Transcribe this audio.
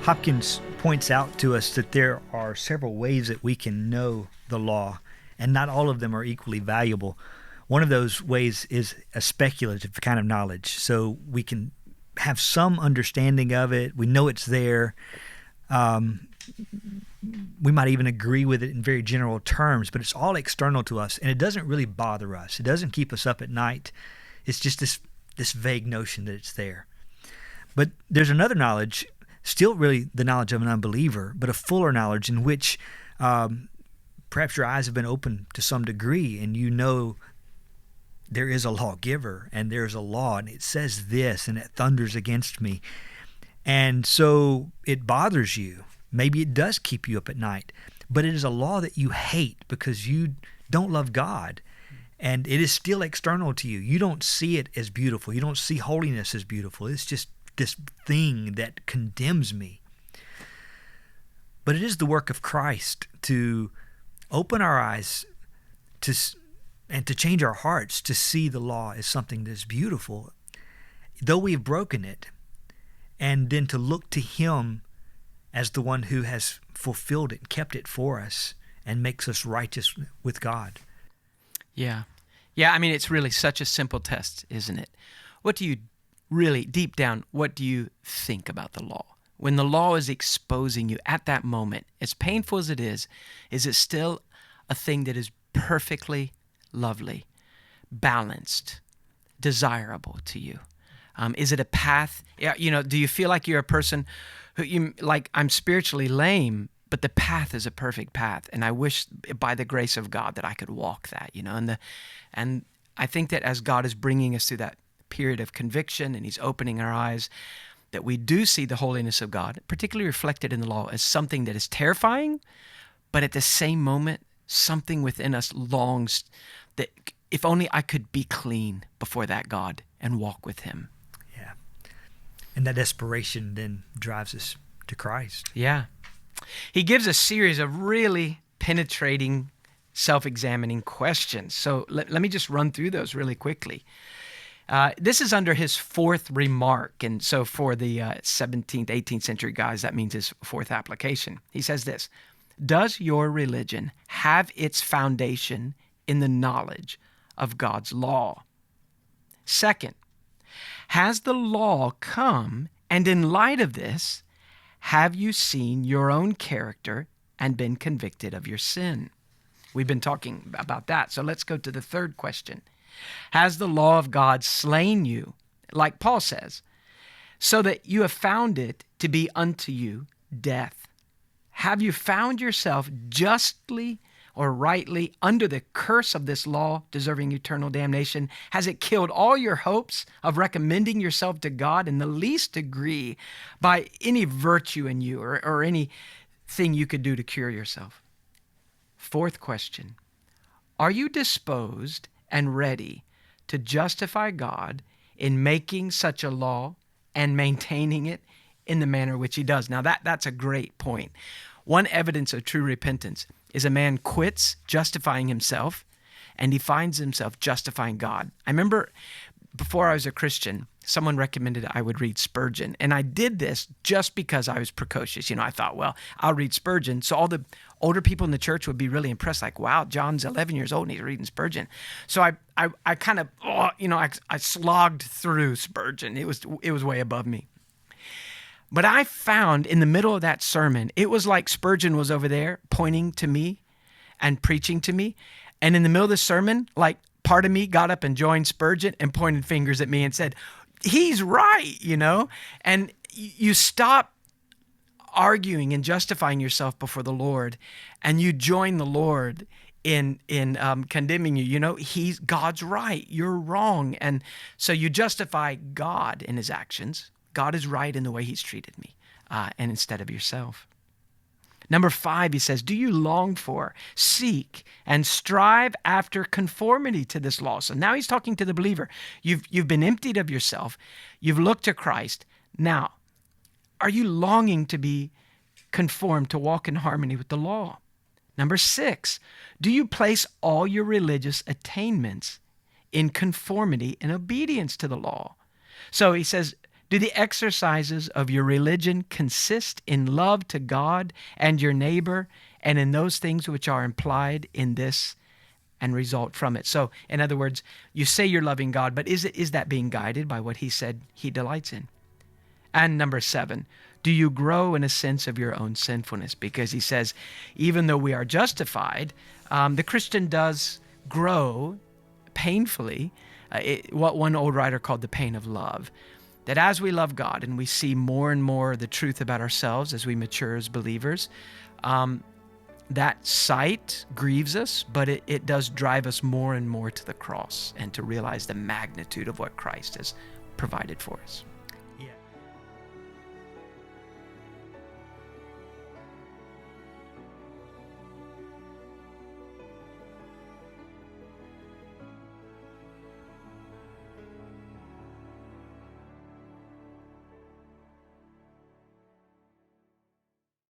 Hopkins points out to us that there are several ways that we can know the law, and not all of them are equally valuable. One of those ways is a speculative kind of knowledge. So we can have some understanding of it. We know it's there. We might even agree with it in very general terms, but it's all external to us, and it doesn't really bother us. It doesn't keep us up at night. It's just this vague notion that it's there. But there's another knowledge, still really the knowledge of an unbeliever, but a fuller knowledge in which perhaps your eyes have been opened to some degree, and you know there is a lawgiver and there's a law, and it says this, and it thunders against me. And so it bothers you. Maybe it does keep you up at night, but it is a law that you hate because you don't love God, and it is still external to you. You don't see it as beautiful. You don't see holiness as beautiful. It's just this thing that condemns me. But it is the work of Christ to open our eyes and to change our hearts to see the law as something that's beautiful, though we've broken it, and then to look to Him as the one who has fulfilled it and kept it for us and makes us righteous with God. Yeah. I mean, it's really such a simple test, isn't it? What do you really, deep down, what do you think about the law? When the law is exposing you at that moment, as painful as it is it still a thing that is perfectly lovely, balanced, desirable to you? Is it a path? Do you feel like you're a person who, I'm spiritually lame, but the path is a perfect path, and I wish by the grace of God that I could walk that, and I think that as God is bringing us through that period of conviction and He's opening our eyes, that we do see the holiness of God, particularly reflected in the law, as something that is terrifying, but at the same moment, something within us longs that if only I could be clean before that God and walk with Him. Yeah. And that desperation then drives us to Christ. Yeah. He gives a series of really penetrating, self-examining questions. So let me just run through those really quickly. This is under his fourth remark. And so for the 17th, 18th century guys, that means his fourth application. He says this: does your religion have its foundation in the knowledge of God's law? Second, has the law come, and in light of this, have you seen your own character and been convicted of your sin? We've been talking about that. So let's go to the third question. Has the law of God slain you, like Paul says, so that you have found it to be unto you death? Have you found yourself justly or rightly under the curse of this law, deserving eternal damnation? Has it killed all your hopes of recommending yourself to God in the least degree by any virtue in you or anything you could do to cure yourself? Fourth question, are you disposed and ready to justify God in making such a law and maintaining it in the manner which He does? Now that's a great point. One evidence of true repentance is a man quits justifying himself and he finds himself justifying God. I remember before I was a Christian, someone recommended I would read Spurgeon, and I did this just because I was precocious. I thought, well, I'll read Spurgeon, so all the older people in the church would be really impressed, like, wow, John's 11 years old and he's reading Spurgeon. So I kind of, I slogged through Spurgeon. It was way above me. But I found in the middle of that sermon, it was like Spurgeon was over there pointing to me and preaching to me. And in the middle of the sermon, like part of me got up and joined Spurgeon and pointed fingers at me and said, he's right, And you stop arguing and justifying yourself before the Lord, and you join the Lord in condemning you. God's right, you're wrong. And so you justify God in His actions. God is right in the way He's treated me, and instead of yourself. Number 5, he says, do you long for, seek, and strive after conformity to this law? So now he's talking to the believer. You've been emptied of yourself. You've looked to Christ. Now, are you longing to be conformed, to walk in harmony with the law? Number 6, do you place all your religious attainments in conformity and obedience to the law? So he says, Do the exercises of your religion consist in love to God and your neighbor, and in those things which are implied in this and result from it? So, in other words, you say you're loving God, but is that being guided by what he said he delights in? And number 7, do you grow in a sense of your own sinfulness? Because he says, even though we are justified, the Christian does grow painfully, what one old writer called the pain of love. That as we love God and we see more and more the truth about ourselves as we mature as believers, that sight grieves us, but it does drive us more and more to the cross and to realize the magnitude of what Christ has provided for us.